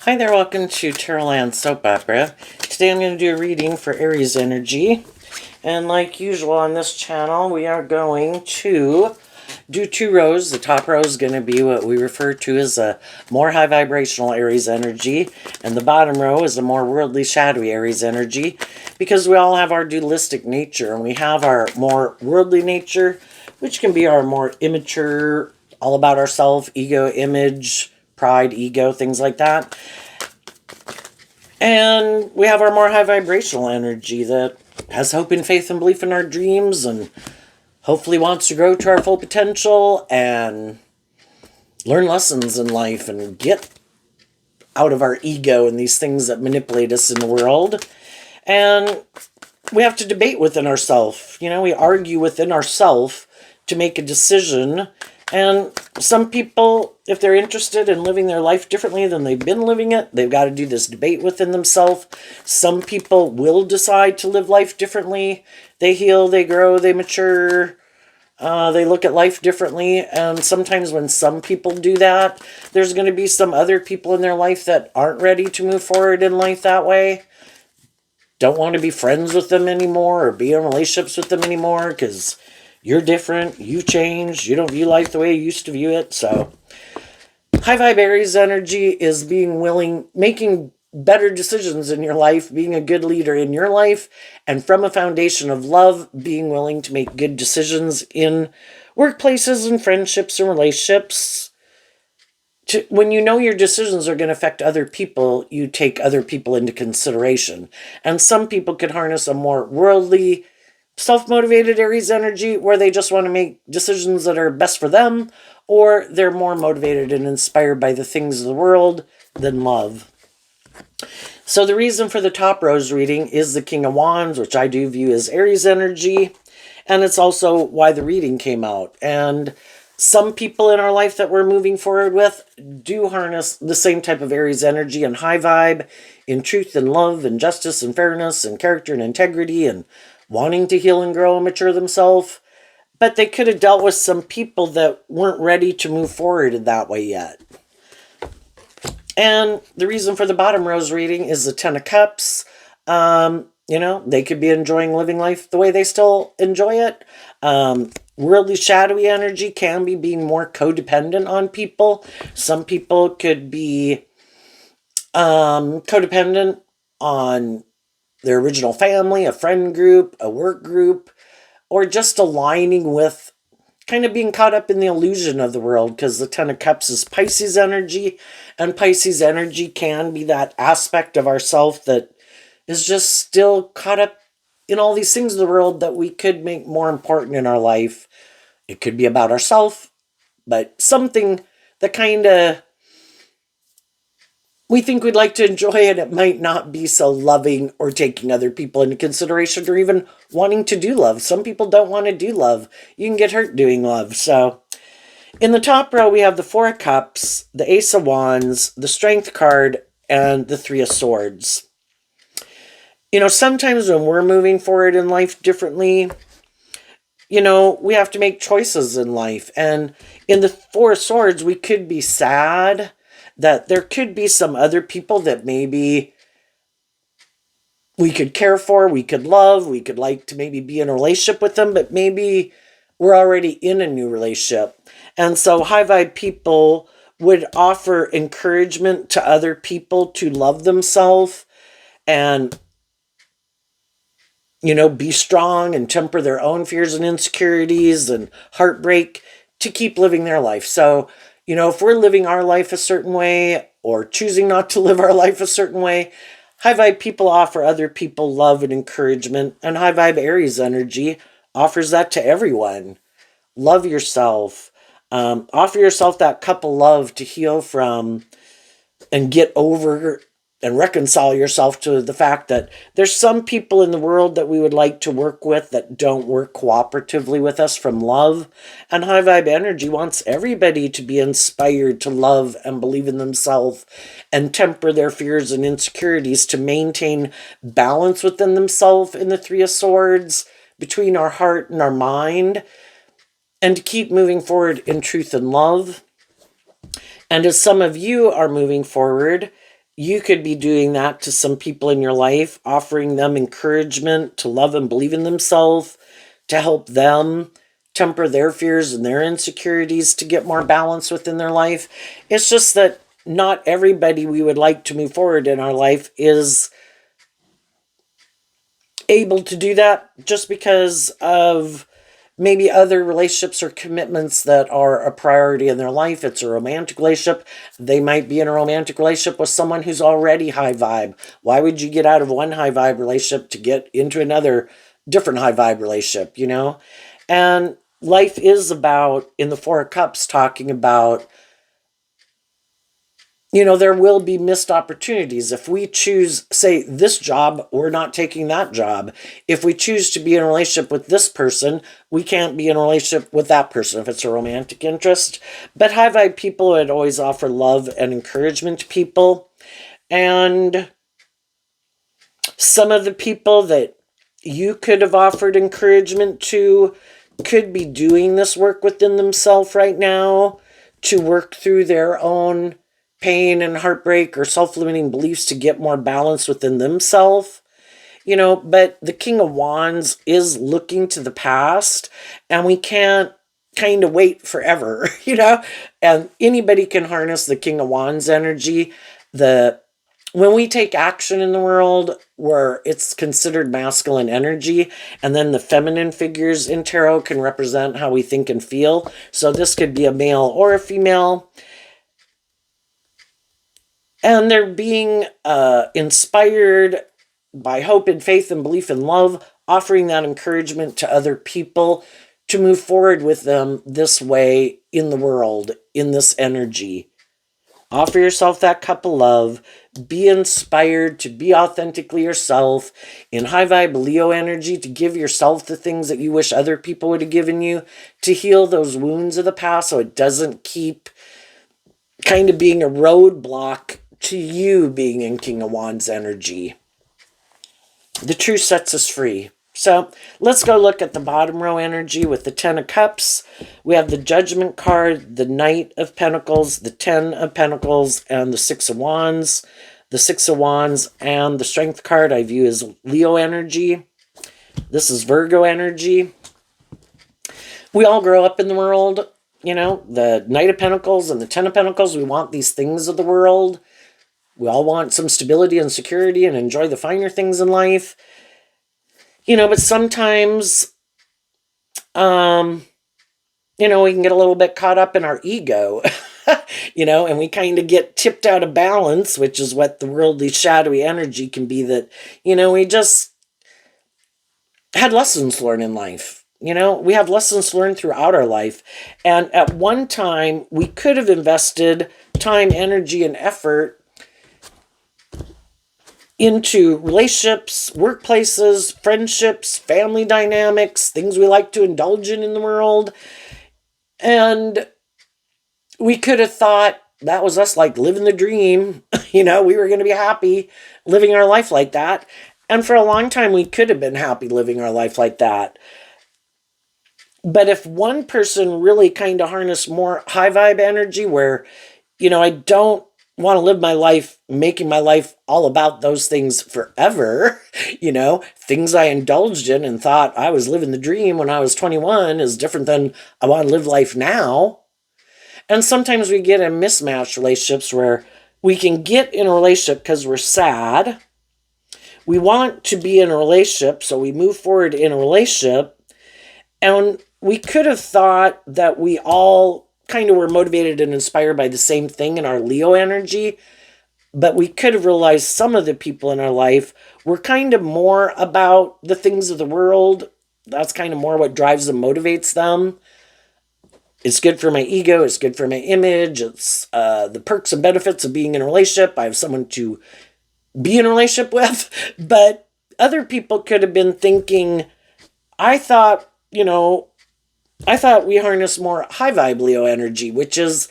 Hi there, welcome to Terraland Soap Opera. Today I'm going to do a reading for Aries energy. And like usual on this channel, we are going to do two rows. The top row is going to be what we refer to as a more high vibrational Aries energy. And the bottom row is a more worldly, shadowy Aries energy. Because we all have our dualistic nature. And we have our more worldly nature, which can be our more immature, all about ourself, ego, image, pride, ego, things like that. And we have our more high vibrational energy that has hope and faith and belief in our dreams and hopefully wants to grow to our full potential and learn lessons in life and get out of our ego and these things that manipulate us in the world. And we have to debate within ourselves. You know, we argue within ourselves to make a decision. And some people, if they're interested in living their life differently than they've been living it, they've got to do this debate within themselves. Some people will decide to live life differently. They heal, they grow, they mature, they look at life differently. And sometimes when some people do that, there's going to be some other people in their life that aren't ready to move forward in life that way. Don't want to be friends with them anymore or be in relationships with them anymore because you're different, you've changed, you don't view life the way you used to view it. So high vibe Aries energy is being willing, making better decisions in your life, being a good leader in your life, and from a foundation of love, being willing to make good decisions in workplaces and friendships and relationships. When you know your decisions are going to affect other people, you take other people into consideration. And some people can harness a more worldly, self-motivated Aries energy where they just want to make decisions that are best for them, or they're more motivated and inspired by the things of the world than love. So the reason for the top rose reading is the King of Wands, which I do view as Aries energy, and it's also why the reading came out. And some people in our life that we're moving forward with do harness the same type of Aries energy and high vibe in truth and love and justice and fairness and character and integrity and wanting to heal and grow and mature themselves. But they could have dealt with some people that weren't ready to move forward in that way yet. And the reason for the bottom rose reading is the Ten of Cups. You know, they could be enjoying living life the way they still enjoy it. Worldly shadowy energy can be being more codependent on people. Some people could be codependent on their original family, a friend group, a work group, or just aligning with kind of being caught up in the illusion of the world, because the Ten of Cups is Pisces energy, and Pisces energy can be that aspect of ourself that is just still caught up in all these things of the world that we could make more important in our life. It could be about ourselves, but something that kind of we think we'd like to enjoy, and it might not be so loving or taking other people into consideration or even wanting to do love. Some people don't want to do love. You can get hurt doing love. So in the top row, we have the Four of Cups, the Ace of Wands, the Strength card, and the Three of Swords. You know, sometimes when we're moving forward in life differently, you know, we have to make choices in life. And in the Four of Swords, we could be sad that there could be some other people that maybe we could care for, we could love, we could like to maybe be in a relationship with them, but maybe we're already in a new relationship. And so high vibe people would offer encouragement to other people to love themselves and, you know, be strong and temper their own fears and insecurities and heartbreak to keep living their life. So, you know, if we're living our life a certain way or choosing not to live our life a certain way, high vibe people offer other people love and encouragement, and high vibe Aries energy offers that to everyone. Love yourself. Offer yourself that cup of love to heal from and get over and reconcile yourself to the fact that there's some people in the world that we would like to work with that don't work cooperatively with us from love. And high vibe energy wants everybody to be inspired to love and believe in themselves and temper their fears and insecurities to maintain balance within themselves in the Three of Swords between our heart and our mind, and to keep moving forward in truth and love. And as some of you are moving forward, you could be doing that to some people in your life, offering them encouragement to love and believe in themselves, to help them temper their fears and their insecurities to get more balance within their life. It's just that not everybody we would like to move forward in our life is able to do that, just because of maybe other relationships or commitments that are a priority in their life. It's a romantic relationship. They might be in a romantic relationship with someone who's already high vibe. Why would you get out of one high vibe relationship to get into another different high vibe relationship, you know? And life is about, in the Four of Cups, talking about, you know, there will be missed opportunities. If we choose, say, this job, we're not taking that job. If we choose to be in a relationship with this person, we can't be in a relationship with that person if it's a romantic interest. But high vibe people would always offer love and encouragement to people. And some of the people that you could have offered encouragement to could be doing this work within themselves right now to work through their own pain and heartbreak or self-limiting beliefs to get more balance within themselves. You know, but the King of Wands is looking to the past, and we can't kind of wait forever, you know? And anybody can harness the King of Wands energy. When we take action in the world, where it's considered masculine energy, and then the feminine figures in tarot can represent how we think and feel. So this could be a male or a female. And they're being inspired by hope and faith and belief and love, offering that encouragement to other people to move forward with them this way in the world, in this energy. Offer yourself that cup of love. Be inspired to be authentically yourself in high vibe Leo energy, to give yourself the things that you wish other people would have given you, to heal those wounds of the past so it doesn't keep kind of being a roadblock to you being in King of Wands energy. The truth sets us free. So let's go look at the bottom row energy with the Ten of Cups. We have the Judgment card, the Knight of Pentacles, the Ten of Pentacles, and the Six of Wands. The Six of Wands and the Strength card I view as Leo energy. This is Virgo energy. We all grow up in the world, you know, the Knight of Pentacles and the Ten of Pentacles. We want these things of the world. We all want some stability and security and enjoy the finer things in life. You know, but sometimes, you know, we can get a little bit caught up in our ego, you know, and we kind of get tipped out of balance, which is what the worldly shadowy energy can be, that, you know, we just had lessons learned in life. You know, we have lessons learned throughout our life. And at one time, we could have invested time, energy, and effort into relationships, workplaces, friendships, family dynamics, things we like to indulge in the world. And we could have thought that was us, like living the dream. You know, we were going to be happy living our life like that. And for a long time, we could have been happy living our life like that. But if one person really kind of harnessed more high vibe energy, where, you know, I don't want to live my life making my life all about those things forever, you know, things I indulged in and thought I was living the dream when I was 21 is different than I want to live life now. And sometimes we get in mismatched relationships where we can get in a relationship because we're sad. We want to be in a relationship, so we move forward in a relationship. And we could have thought that we all kind of were motivated and inspired by the same thing in our Leo energy, but we could have realized some of the people in our life were kind of more about the things of the world. That's kind of more what drives them, motivates them. It's good for my ego. It's good for my image. It's the perks and benefits of being in a relationship. I have someone to be in a relationship with. But other people could have been thinking, I thought we harness more high vibe Leo energy, which is,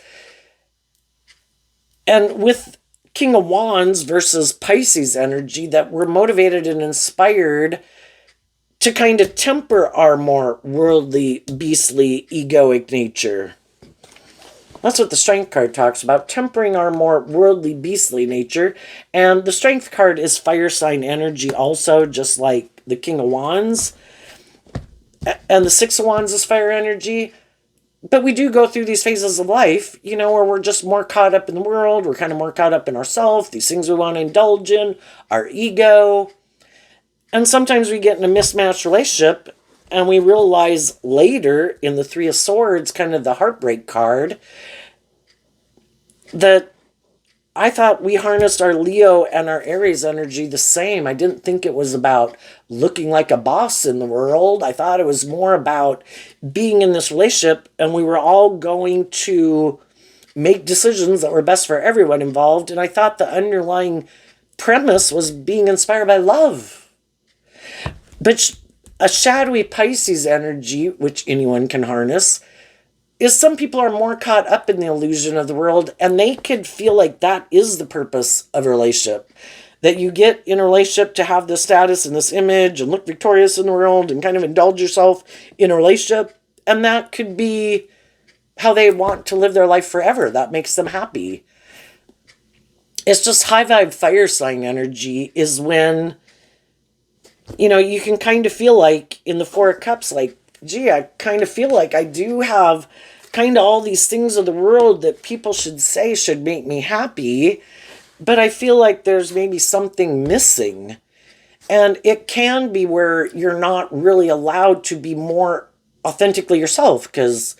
and with King of Wands versus Pisces energy, that we're motivated and inspired to kind of temper our more worldly, beastly, egoic nature. That's what the Strength card talks about, tempering our more worldly, beastly nature. And the Strength card is fire sign energy also, just like the King of Wands. And the Six of Wands is fire energy. But we do go through these phases of life, where we're just more caught up in the world. We're kind of more caught up in ourselves, these things we want to indulge in, our ego. And sometimes we get in a mismatched relationship and we realize later in the Three of Swords, kind of the heartbreak card, that I thought we harnessed our Leo and our Aries energy the same. I didn't think it was about looking like a boss in the world. I thought it was more about being in this relationship and we were all going to make decisions that were best for everyone involved. And I thought the underlying premise was being inspired by love. But a shadowy Pisces energy, which anyone can harness, is some people are more caught up in the illusion of the world, and they could feel like that is the purpose of a relationship. That you get in a relationship to have this status and this image and look victorious in the world and kind of indulge yourself in a relationship. And that could be how they want to live their life forever. That makes them happy. It's just high vibe fire sign energy is when, you can kind of feel like in the Four of Cups, like, gee, I kind of feel like I do have kind of all these things of the world that people should say should make me happy, but I feel like there's maybe something missing. And it can be where you're not really allowed to be more authentically yourself, because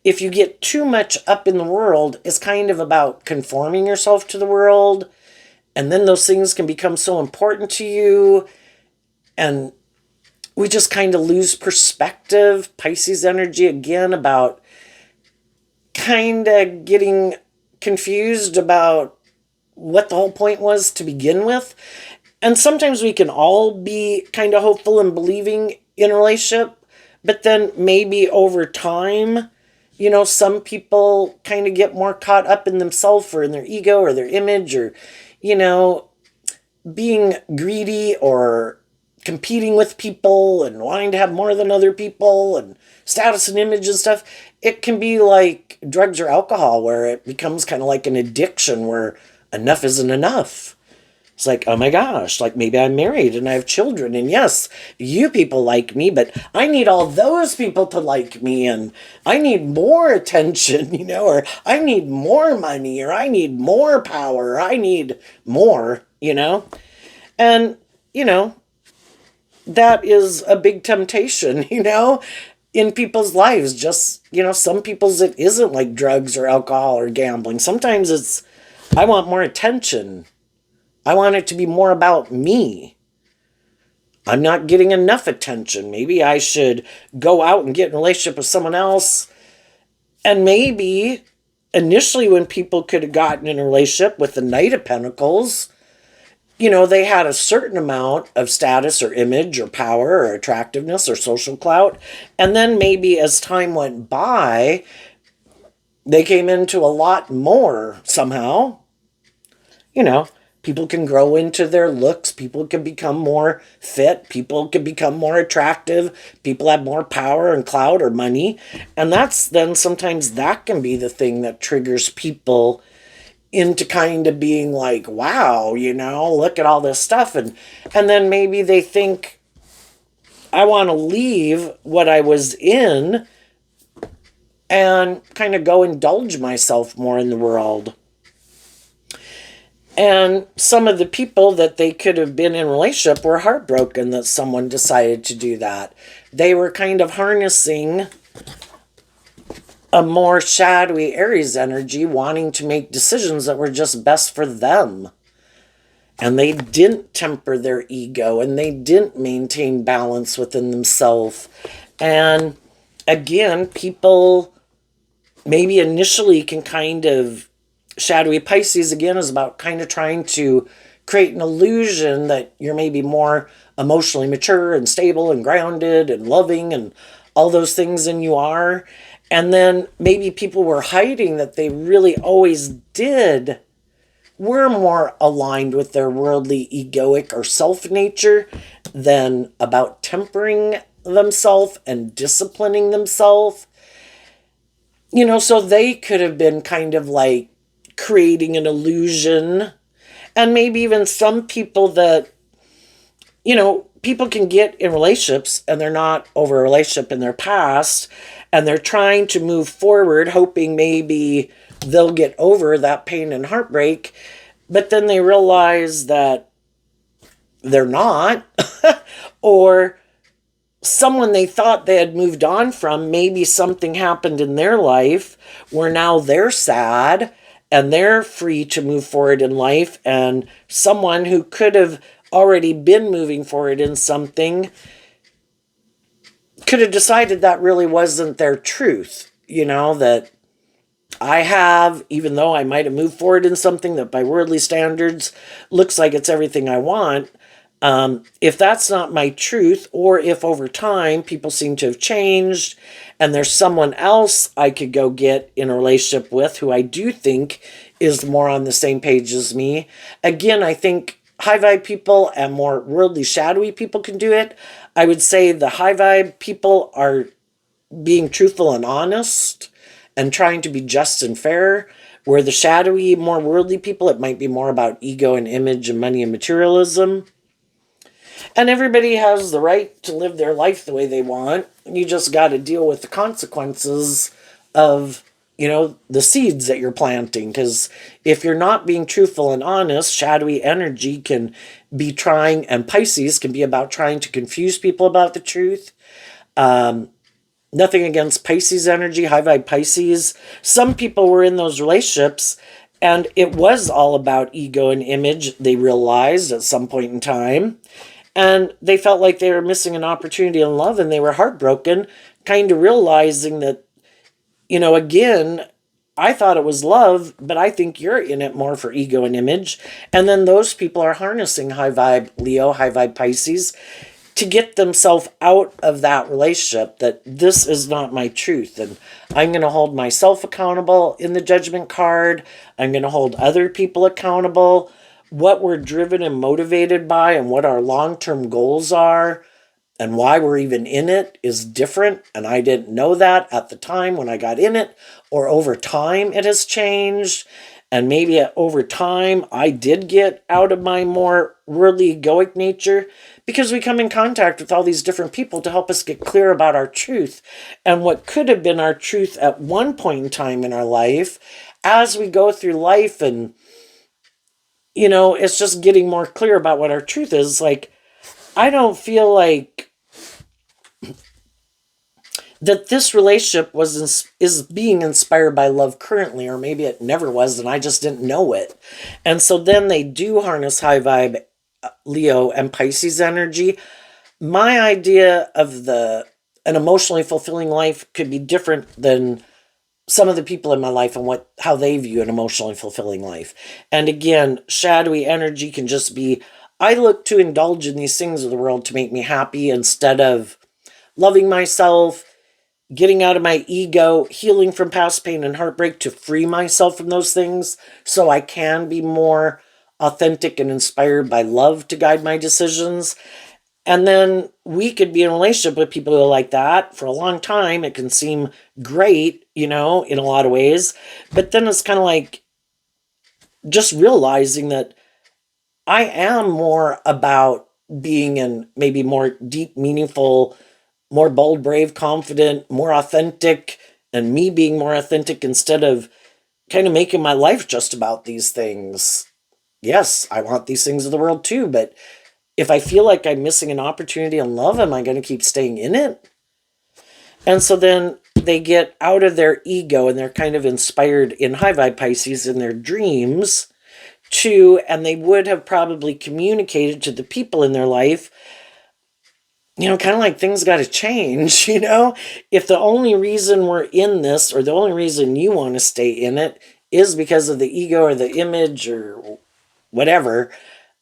if you get too much up in the world, it's kind of about conforming yourself to the world, and then those things can become so important to you, and we just kind of lose perspective. Pisces energy, again, about kind of getting confused about what the whole point was to begin with. And sometimes we can all be kind of hopeful and believing in a relationship, but then maybe over time, some people kind of get more caught up in themselves or in their ego or their image or, being greedy or competing with people and wanting to have more than other people and status and image and stuff. It can be like drugs or alcohol, where it becomes kind of like an addiction where enough isn't enough. It's like, oh my gosh, like maybe I'm married and I have children, and yes, you people like me, but I need all those people to like me, and I need more attention, or I need more money, or I need more power, or I need more, and, that is a big temptation, in people's lives. Just, some people's it isn't like drugs or alcohol or gambling. Sometimes it's, I want more attention. I want it to be more about me. I'm not getting enough attention. Maybe I should go out and get in a relationship with someone else. And maybe initially when people could have gotten in a relationship with the Knight of Pentacles, they had a certain amount of status or image or power or attractiveness or social clout. And then maybe as time went by, they came into a lot more somehow. People can grow into their looks. People can become more fit. People can become more attractive. People have more power and clout or money. And that's then sometimes that can be the thing that triggers people into kind of being like, wow, look at all this stuff. And then maybe they think, I want to leave what I was in and kind of go indulge myself more in the world. And some of the people that they could have been in a relationship were heartbroken that someone decided to do that. They were kind of harnessing a more shadowy Aries energy, wanting to make decisions that were just best for them. And they didn't temper their ego, and they didn't maintain balance within themselves. And again, people maybe initially can kind of, shadowy Pisces again is about kind of trying to create an illusion that you're maybe more emotionally mature and stable and grounded and loving and all those things than you are. And then maybe people were hiding that they really always did, were more aligned with their worldly egoic or self nature than about tempering themselves and disciplining themselves. So they could have been kind of like creating an illusion. And maybe even some people that, people can get in relationships and they're not over a relationship in their past and they're trying to move forward, hoping maybe they'll get over that pain and heartbreak. But then they realize that they're not, or someone they thought they had moved on from, maybe something happened in their life where now they're sad and they're free to move forward in life, and someone who could have already been moving forward in something could have decided that really wasn't their truth. That I have, even though I might have moved forward in something that by worldly standards looks like it's everything I want, if that's not my truth, or if over time people seem to have changed and there's someone else I could go get in a relationship with who I do think is more on the same page as me. Again, I think high vibe people and more worldly shadowy people can do it. I would say the high vibe people are being truthful and honest and trying to be just and fair, where the shadowy, more worldly people, it might be more about ego and image and money and materialism. And everybody has the right to live their life the way they want. You just got to deal with the consequences of, the seeds that you're planting. Because if you're not being truthful and honest, shadowy energy can be trying, and Pisces can be about trying to confuse people about the truth. Nothing against Pisces energy, high vibe Pisces. Some people were in those relationships and it was all about ego and image, they realized at some point in time. And they felt like they were missing an opportunity in love and they were heartbroken, kind of realizing that, again, I thought it was love, but I think you're in it more for ego and image. And then those people are harnessing high vibe Leo, high vibe Pisces to get themselves out of that relationship, that this is not my truth. And I'm going to hold myself accountable in the judgment card. I'm going to hold other people accountable. What we're driven and motivated by and what our long-term goals are and why we're even in it is different. And I didn't know that at the time when I got in it, or over time it has changed. And maybe over time I did get out of my more worldly egoic nature, because we come in contact with all these different people to help us get clear about our truth and what could have been our truth at one point in time in our life. As we go through life and, it's just getting more clear about what our truth is. Like, I don't feel like that this relationship is being inspired by love currently, or maybe it never was and I just didn't know it. And so then they do harness high vibe Leo and Pisces energy. My idea of an emotionally fulfilling life could be different than some of the people in my life and how they view an emotionally fulfilling life. And again, shadowy energy can just be, I look to indulge in these things of the world to make me happy instead of loving myself, getting out of my ego, healing from past pain and heartbreak to free myself from those things so I can be more authentic and inspired by love to guide my decisions. And then we could be in a relationship with people who are like that for a long time. It can seem great, in a lot of ways. But then it's kind of like just realizing that I am more about being in maybe more deep, meaningful, more bold, brave, confident, more authentic, and me being more authentic instead of kind of making my life just about these things. Yes, I want these things of the world too, but if I feel like I'm missing an opportunity in love, am I going to keep staying in it? And so then they get out of their ego and they're kind of inspired in high vibe Pisces in their dreams too, and they would have probably communicated to the people in their life, kind of like things got to change, If the only reason we're in this, or the only reason you want to stay in it, is because of the ego or the image or whatever,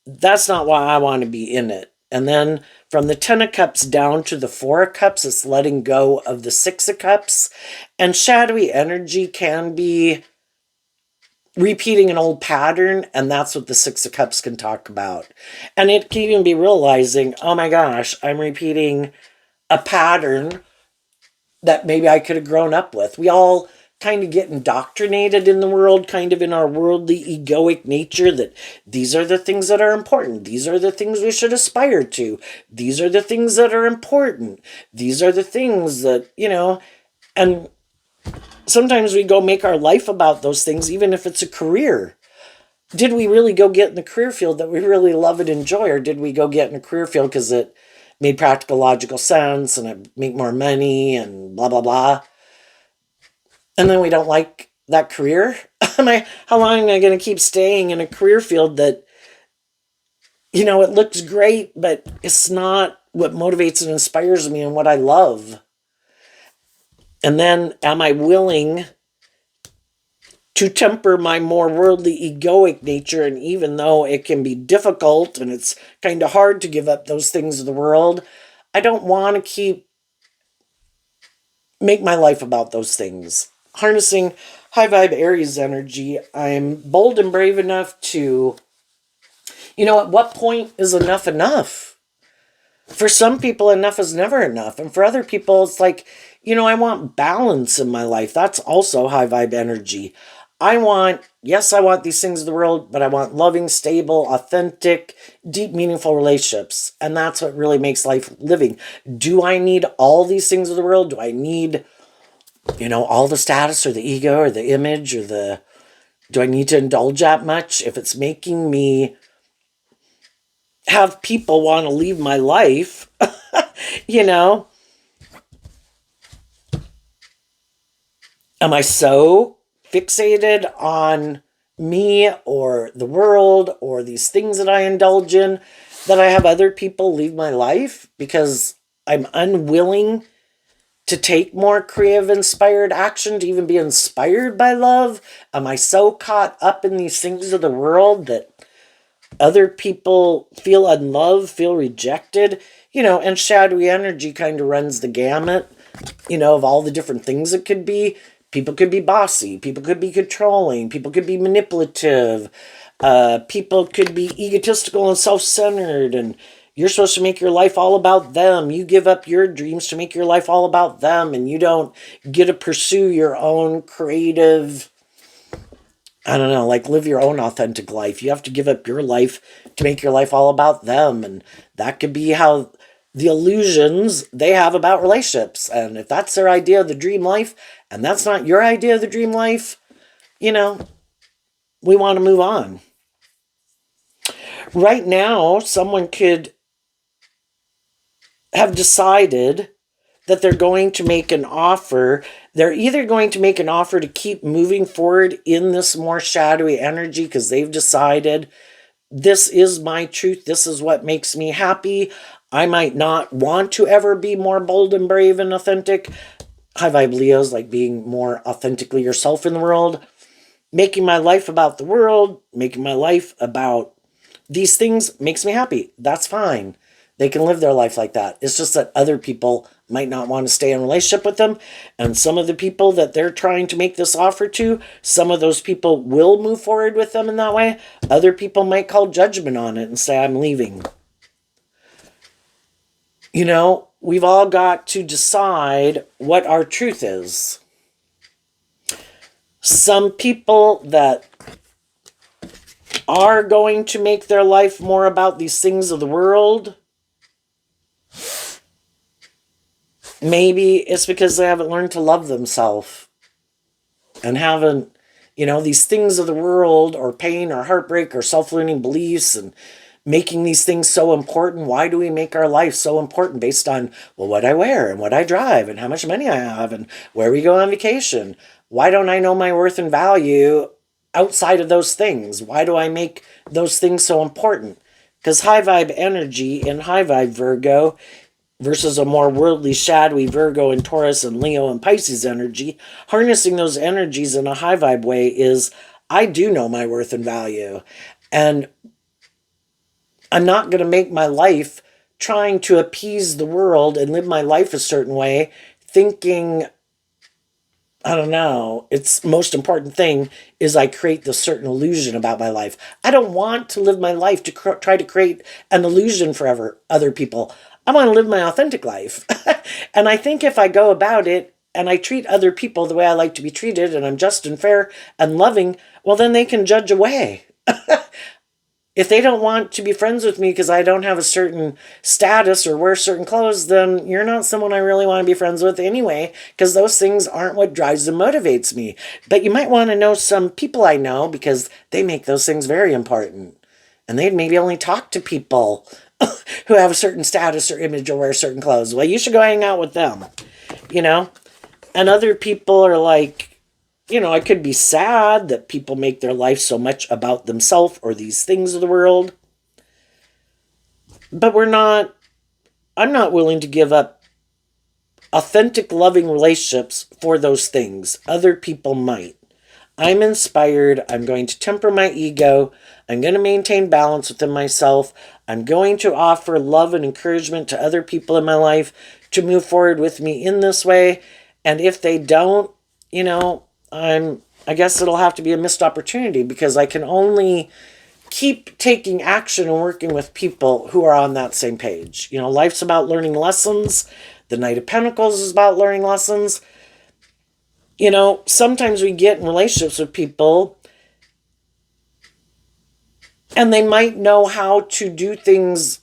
that's not why I want to be in it. And then from the 10 of Cups down to the 4 of Cups, it's letting go of the 6 of Cups. And shadowy energy can be repeating an old pattern, and that's what the 6 of Cups can talk about. And it can even be realizing, oh my gosh, I'm repeating a pattern that maybe I could have grown up with. We all kind of get indoctrinated in the world, kind of in our worldly egoic nature, that these are the things that are important. These are the things we should aspire to. These are the things that are important. These are the things that, and sometimes we go make our life about those things, even if it's a career. Did we really go get in the career field that we really love and enjoy, or did we go get in a career field because it made practical, logical sense and it make more money and blah, blah, blah? And then we don't like that career? How long am I going to keep staying in a career field that, it looks great, but it's not what motivates and inspires me and what I love? And then am I willing to temper my more worldly egoic nature? And even though it can be difficult and it's kind of hard to give up those things of the world, I don't want to make my life about those things. Harnessing high vibe Aries energy, I'm bold and brave enough to, at what point is enough enough? For some people, enough is never enough. And for other people, it's like, I want balance in my life. That's also high vibe energy. I want these things of the world, but I want loving, stable, authentic, deep, meaningful relationships. And that's what really makes life living. Do I need all these things of the world? Do I need, all the status or the ego or the image or do I need to indulge that much? If it's making me have people want to leave my life, am I so fixated on me or the world or these things that I indulge in that I have other people leave my life because I'm unwilling to take more creative, inspired action, to even be inspired by love? Am I so caught up in these things of the world that other people feel unloved, feel rejected? And shadowy energy kind of runs the gamut, of all the different things it could be. People could be bossy. People could be controlling. People could be manipulative. People could be egotistical and self-centered, and you're supposed to make your life all about them. You give up your dreams to make your life all about them, and you don't get to pursue your own creative, live your own authentic life. You have to give up your life to make your life all about them. And that could be how the illusions they have about relationships. And if that's their idea of the dream life, and that's not your idea of the dream life, we want to move on. Right now, someone could have decided that they're going to make an offer. They're either going to make an offer to keep moving forward in this more shadowy energy because they've decided this is my truth. This is what makes me happy. I might not want to ever be more bold and brave and authentic. High vibe Leos like being more authentically yourself in the world. Making my life about the world, making my life about these things makes me happy. That's fine. They can live their life like that. It's just that other people might not want to stay in a relationship with them. And some of the people that they're trying to make this offer to, some of those people will move forward with them in that way. Other people might call judgment on it and say, I'm leaving. We've all got to decide what our truth is. Some people that are going to make their life more about these things of the world, maybe it's because they haven't learned to love themselves and haven't, these things of the world or pain or heartbreak or self-limiting beliefs and making these things so important. Why do we make our life so important based on, what I wear and what I drive and how much money I have and where we go on vacation? Why don't I know my worth and value outside of those things? Why do I make those things so important? Because high vibe energy in high vibe Virgo versus a more worldly, shadowy Virgo and Taurus and Leo and Pisces energy, harnessing those energies in a high vibe way is, I do know my worth and value. And I'm not going to make my life trying to appease the world and live my life a certain way, thinking, its most important thing is I create this certain illusion about my life. I don't want to live my life to try to create an illusion for other people. I want to live my authentic life. And I think if I go about it and I treat other people the way I like to be treated, and I'm just and fair and loving, well, then they can judge away. If they don't want to be friends with me because I don't have a certain status or wear certain clothes, then you're not someone I really want to be friends with anyway, because those things aren't what drives and motivates me. But you might want to know some people I know, because they make those things very important. And they'd maybe only talk to people who have a certain status or image or wear certain clothes. Well, you should go hang out with them, you know? And other people are like, I could be sad that people make their life so much about themselves or these things of the world. But I'm not willing to give up authentic, loving relationships for those things. Other people might. I'm inspired. I'm going to temper my ego. I'm going to maintain balance within myself. I'm going to offer love and encouragement to other people in my life to move forward with me in this way. And if they don't, I guess it'll have to be a missed opportunity, because I can only keep taking action and working with people who are on that same page. Life's about learning lessons. The Knight of Pentacles is about learning lessons. Sometimes we get in relationships with people and they might know how to do things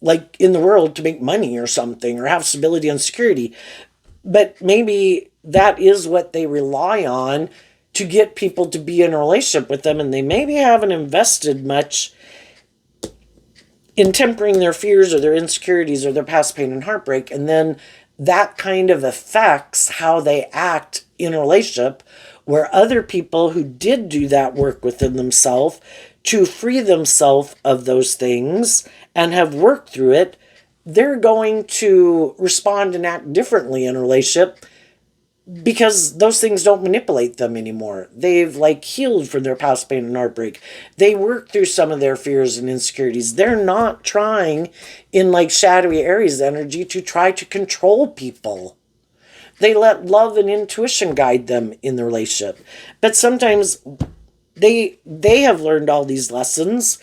like in the world to make money or something, or have stability and security. But maybe that is what they rely on to get people to be in a relationship with them, and they maybe haven't invested much in tempering their fears or their insecurities or their past pain and heartbreak. And then that kind of affects how they act in a relationship, where other people who did do that work within themselves to free themselves of those things and have worked through it, they're going to respond and act differently in a relationship, because those things don't manipulate them anymore. They've healed from their past pain and heartbreak. They worked through some of their fears and insecurities. They're not trying in shadowy Aries energy to try to control people. They let love and intuition guide them in the relationship. But sometimes they have learned all these lessons,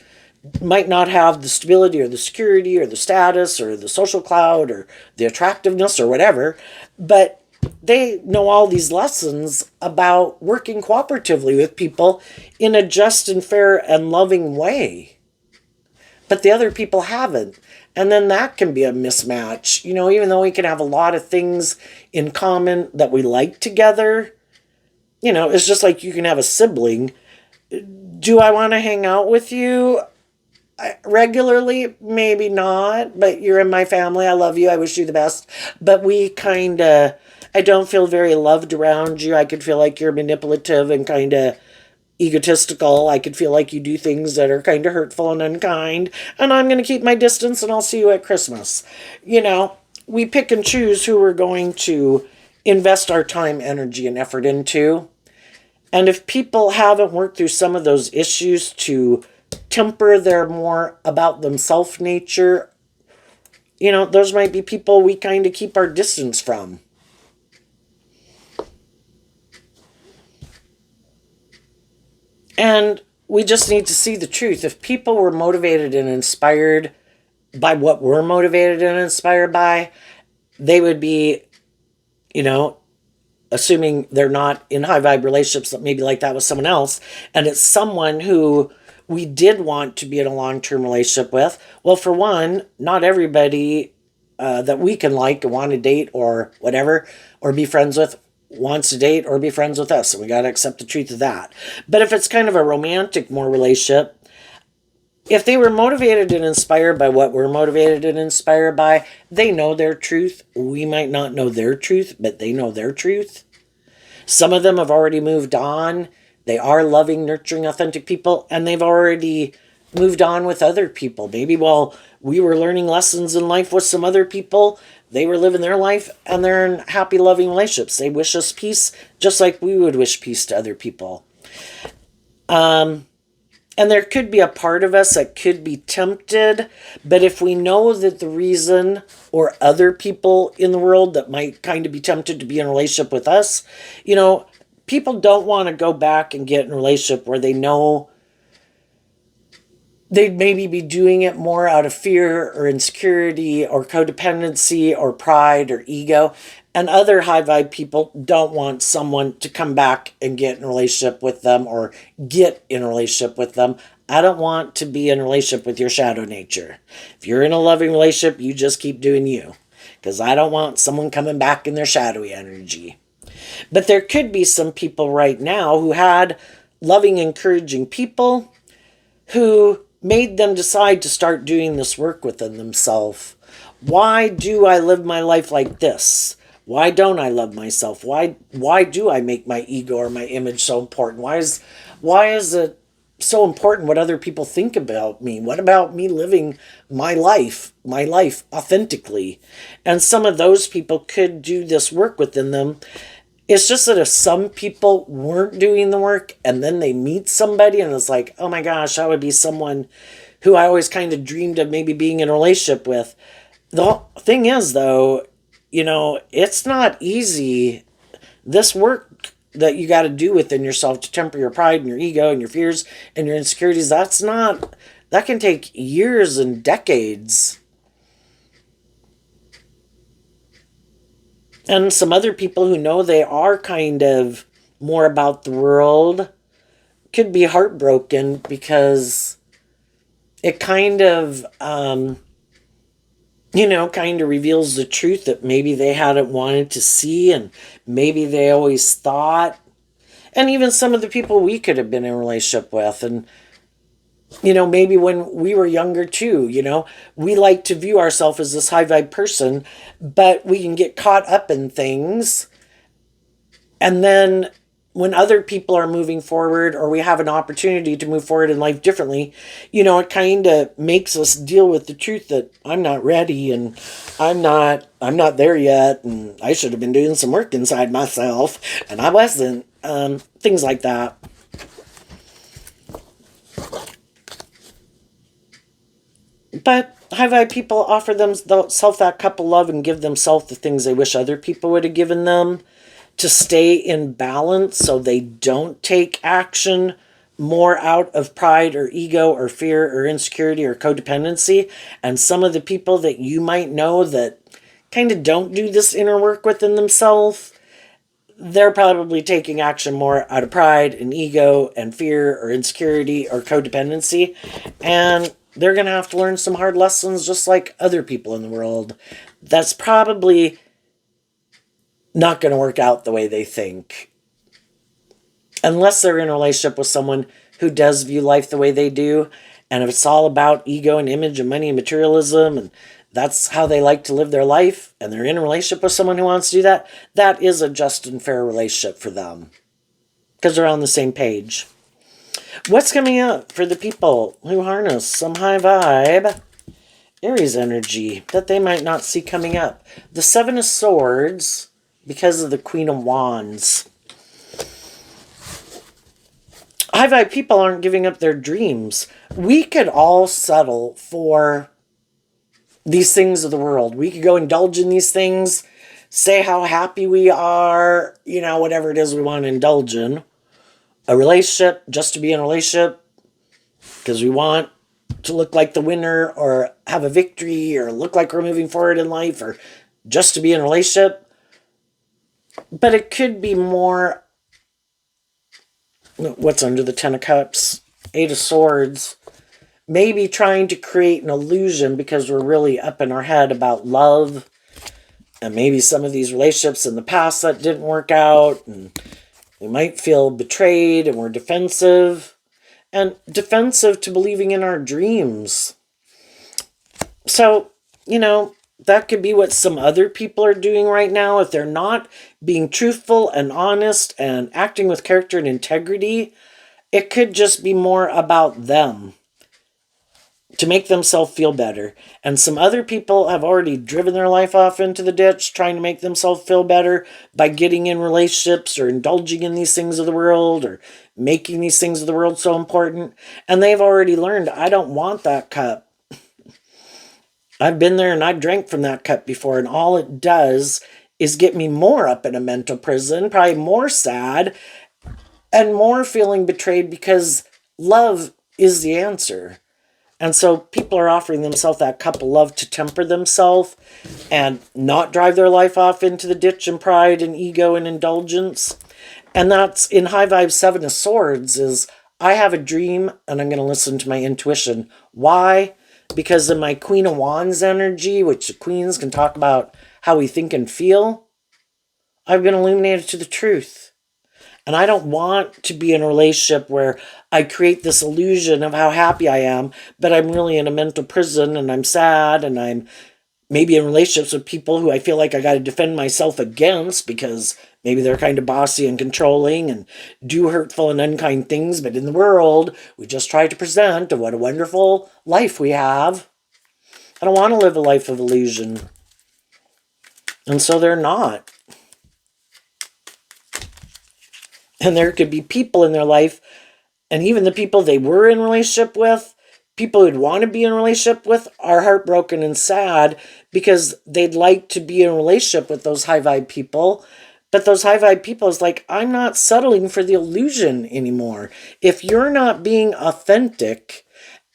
might not have the stability or the security or the status or the social clout or the attractiveness or whatever, but they know all these lessons about working cooperatively with people in a just and fair and loving way. But the other people haven't. And then that can be a mismatch. Even though we can have a lot of things in common that we like together, it's just like you can have a sibling. Do I want to hang out with you regularly? Maybe not, but you're in my family. I love you. I wish you the best. But I don't feel very loved around you. I could feel like you're manipulative and kind of egotistical. I could feel like you do things that are kind of hurtful and unkind. And I'm going to keep my distance, and I'll see you at Christmas. We pick and choose who we're going to invest our time, energy, and effort into. And if people haven't worked through some of those issues to temper their more about themselves nature, those might be people we kind of keep our distance from. And we just need to see the truth. If people were motivated and inspired by what we're motivated and inspired by, they would be, assuming they're not in high vibe relationships that maybe like that with someone else, and it's someone who we did want to be in a long-term relationship with. Well, for one, not everybody that we can like and want to date or whatever, or be friends with, wants to date or be friends with us. And we got to accept the truth of that. But if it's kind of a romantic more relationship, if they were motivated and inspired by what we're motivated and inspired by, they know their truth. We might not know their truth, but they know their truth. Some of them have already moved on. They are loving, nurturing, authentic people, and they've already moved on with other people. Maybe while we were learning lessons in life with some other people, they were living their life and they're in happy, loving relationships. They wish us peace just like we would wish peace to other people. And there could be a part of us that could be tempted, but if we know that the reason, or other people in the world that might kind of be tempted to be in a relationship with us, people don't want to go back and get in a relationship where they know they'd maybe be doing it more out of fear or insecurity or codependency or pride or ego. And other high vibe people don't want someone to come back and get in a relationship with them or get in a relationship with them. I don't want to be in a relationship with your shadow nature. If you're in a loving relationship, you just keep doing you. Because I don't want someone coming back in their shadowy energy. But there could be some people right now who had loving, encouraging people who made them decide to start doing this work within themselves. Why do I live my life like this? Why don't I love myself? Why do I make my ego or my image so important? Why is it so important what other people think about me? What about me living my life authentically? And some of those people could do this work within them. It's just that if some people weren't doing the work and then they meet somebody and it's like, oh my gosh, that would be someone who I always kind of dreamed of maybe being in a relationship with. The thing is, though, it's not easy. This work that you got to do within yourself to temper your pride and your ego and your fears and your insecurities, that can take years and decades. And some other people who know they are kind of more about the world could be heartbroken because it kind of, kind of reveals the truth that maybe they hadn't wanted to see and maybe they always thought. And even some of the people we could have been in a relationship with. And, maybe when we were younger too, we like to view ourselves as this high vibe person, but we can get caught up in things. And then when other people are moving forward or we have an opportunity to move forward in life differently, it kind of makes us deal with the truth that I'm not ready and I'm not there yet and I should have been doing some work inside myself and I wasn't. Things like that. But high vibe people offer themselves that cup of love and give themselves the things they wish other people would have given them to stay in balance so they don't take action more out of pride or ego or fear or insecurity or codependency. And some of the people that you might know that kind of don't do this inner work within themselves, they're probably taking action more out of pride and ego and fear or insecurity or codependency. And they're going to have to learn some hard lessons just like other people in the world. That's probably not going to work out the way they think. Unless they're in a relationship with someone who does view life the way they do. And if it's all about ego and image and money and materialism and that's how they like to live their life and they're in a relationship with someone who wants to do that, that is a just and fair relationship for them. Because they're on the same page. What's coming up for the people who harness some high vibe Aries energy that they might not see coming up? The Seven of Swords, because of the Queen of Wands. High vibe people aren't giving up their dreams. We could all settle for these things of the world. We could go indulge in these things, say how happy we are, whatever it is we want to indulge in. A relationship, just to be in a relationship, because we want to look like the winner or have a victory or look like we're moving forward in life or just to be in a relationship. But it could be more, what's under the Ten of Cups? Eight of Swords. Maybe trying to create an illusion because we're really up in our head about love. And maybe some of these relationships in the past that didn't work out. And we might feel betrayed and we're defensive. And defensive to believing in our dreams. So, that could be what some other people are doing right now. If they're not being truthful and honest and acting with character and integrity, it could just be more about them to make themselves feel better. And some other people have already driven their life off into the ditch trying to make themselves feel better by getting in relationships or indulging in these things of the world or making these things of the world so important. And they've already learned, I don't want that cup. I've been there and I've drank from that cup before, and all it does is get me more up in a mental prison, probably more sad and more feeling betrayed because love is the answer. And so people are offering themselves that cup of love to temper themselves and not drive their life off into the ditch and pride and ego and indulgence. And that's in High Vibe 7 of Swords is I have a dream and I'm going to listen to my intuition. Why? Because in my Queen of Wands energy, which the queens can talk about how we think and feel, I've been illuminated to the truth. And I don't want to be in a relationship where I create this illusion of how happy I am, but I'm really in a mental prison and I'm sad and I'm maybe in relationships with people who I feel like I got to defend myself against because maybe they're kind of bossy and controlling and do hurtful and unkind things. But in the world, we just try to present what a wonderful life we have. I don't want to live a life of illusion. And so they're not. And there could be people in their life, and even the people they were in relationship with, people who'd want to be in a relationship with, are heartbroken and sad because they'd like to be in a relationship with those high vibe people. But those high vibe people is like, I'm not settling for the illusion anymore. If you're not being authentic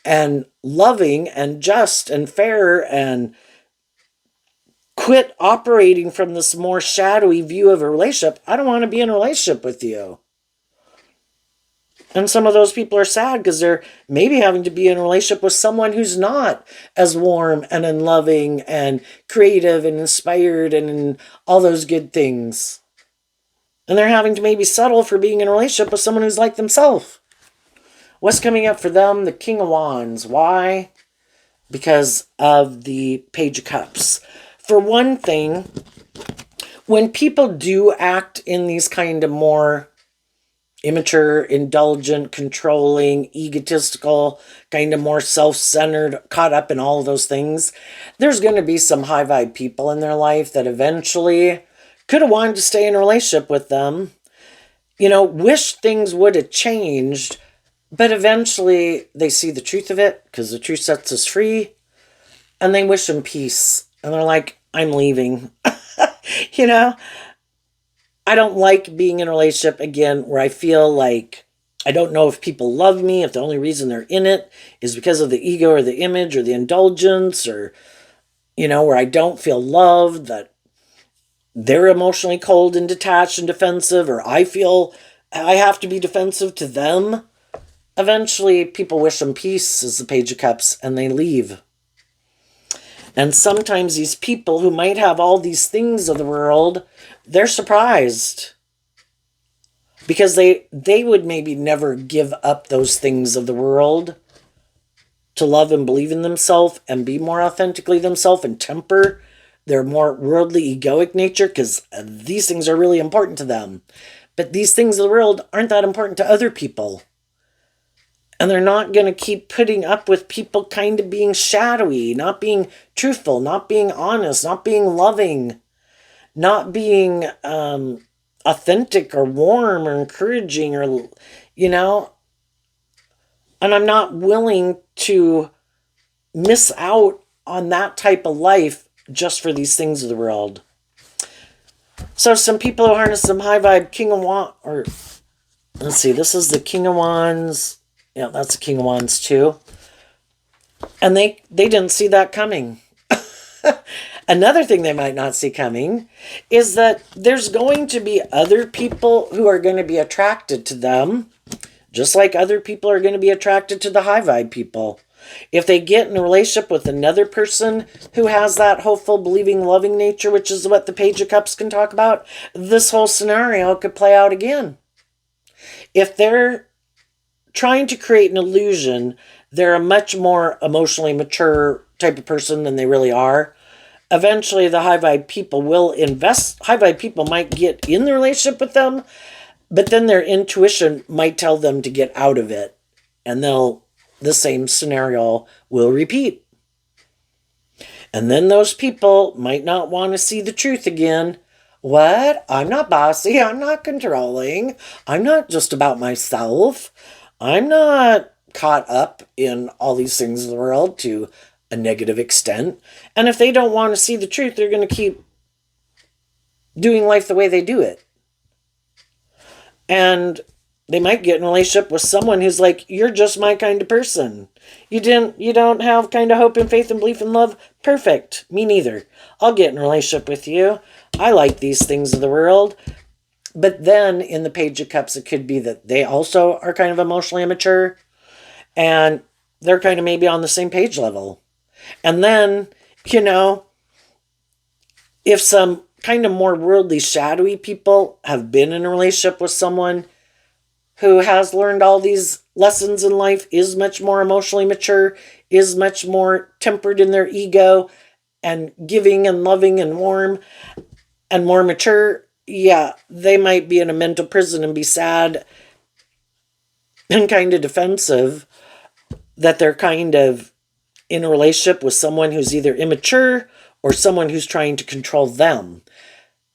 and loving and just and fair and quit operating from this more shadowy view of a relationship, I don't want to be in a relationship with you. And some of those people are sad because they're maybe having to be in a relationship with someone who's not as warm and loving and creative and inspired and all those good things. And they're having to maybe settle for being in a relationship with someone who's like themselves. What's coming up for them? The King of Wands. Why? Because of the Page of Cups. For one thing, when people do act in these kind of more immature, indulgent, controlling, egotistical, kind of more self-centered, caught up in all of those things, there's going to be some high vibe people in their life that eventually could have wanted to stay in a relationship with them, wish things would have changed, but eventually they see the truth of it because the truth sets us free, and they wish them peace. And they're like, I'm leaving. I don't like being in a relationship, again, where I feel like I don't know if people love me, if the only reason they're in it is because of the ego or the image or the indulgence or, where I don't feel loved, that they're emotionally cold and detached and defensive, or I feel I have to be defensive to them. Eventually, people wish them peace, as the Page of Cups, and they leave. And sometimes these people who might have all these things of the world, they're surprised. Because they would maybe never give up those things of the world to love and believe in themselves and be more authentically themselves and temper their more worldly egoic nature, because these things are really important to them. But these things of the world aren't that important to other people. And they're not going to keep putting up with people kind of being shadowy, not being truthful, not being honest, not being loving, not being authentic or warm or encouraging or, And I'm not willing to miss out on that type of life just for these things of the world. So some people who harness some high vibe King of Wands, or let's see, this is the King of Wands. Yeah, that's the King of Wands too. And they didn't see that coming. Another thing they might not see coming is that there's going to be other people who are going to be attracted to them, just like other people are going to be attracted to the high vibe people. If they get in a relationship with another person who has that hopeful, believing, loving nature, which is what the Page of Cups can talk about, this whole scenario could play out again. If they're trying to create an illusion, they're a much more emotionally mature type of person than they really are. Eventually, the high vibe people will invest. High vibe people might get in the relationship with them, but then their intuition might tell them to get out of it. And the same scenario will repeat. And then those people might not want to see the truth again. What? I'm not bossy. I'm not controlling. I'm not just about myself. I'm not caught up in all these things in the world to a negative extent. And if they don't want to see the truth, they're going to keep doing life the way they do it. And they might get in a relationship with someone who's like, you're just my kind of person. You don't have kind of hope and faith and belief in love. Perfect. Me neither. I'll get in a relationship with you. I like these things of the world. But then in the Page of Cups, it could be that they also are kind of emotionally immature and they're kind of maybe on the same page level. And then, you know, if some kind of more worldly, shadowy people have been in a relationship with someone who has learned all these lessons in life, is much more emotionally mature, is much more tempered in their ego, and giving and loving and warm and more mature, yeah, they might be in a mental prison and be sad and kind of defensive that they're kind of in a relationship with someone who's either immature or someone who's trying to control them.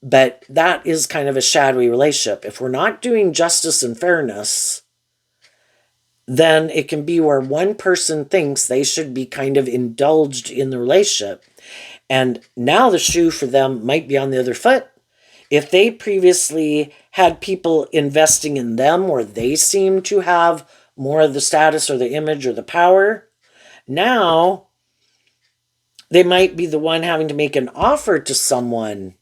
But that is kind of a shadowy relationship. If we're not doing justice and fairness, then it can be where one person thinks they should be kind of indulged in the relationship. And now the shoe for them might be on the other foot. If they previously had people investing in them where they seem to have more of the status or the image or the power, now they might be the one having to make an offer to someone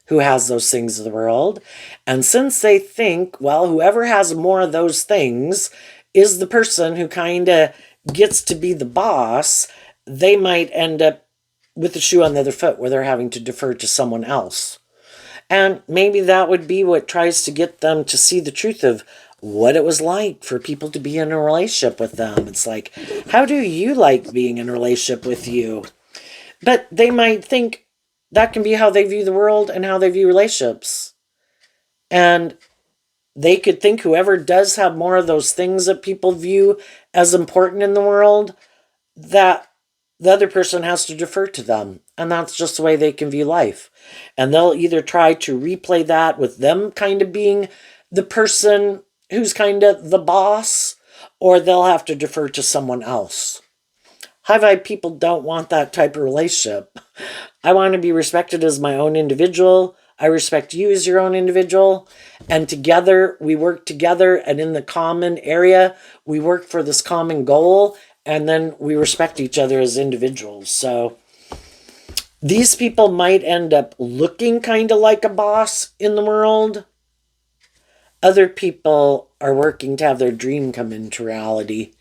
who has those things of the world. And since they think, well, whoever has more of those things is the person who kind of gets to be the boss, they might end up with the shoe on the other foot where they're having to defer to someone else. And maybe that would be what tries to get them to see the truth of what it was like for people to be in a relationship with them. It's like, how do you like being in a relationship with you? But they might think that can be how they view the world and how they view relationships. And they could think whoever does have more of those things that people view as important in the world, that the other person has to defer to them. And that's just the way they can view life. And they'll either try to replay that with them kind of being the person who's kind of the boss, or they'll have to defer to someone else. High vibe people don't want that type of relationship. I want to be respected as my own individual. I respect you as your own individual. And together, we work together. And in the common area, we work for this common goal. And then we respect each other as individuals. So these people might end up looking kind of like a boss in the world. Other people are working to have their dream come into reality,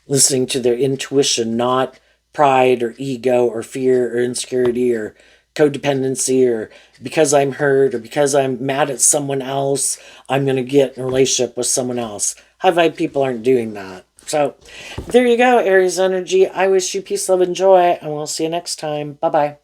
listening to their intuition, not pride or ego or fear or insecurity or codependency or because I'm hurt or because I'm mad at someone else, I'm going to get in a relationship with someone else. High vibe people aren't doing that. So there you go, Aries energy. I wish you peace, love, and joy, and we'll see you next time. Bye-bye.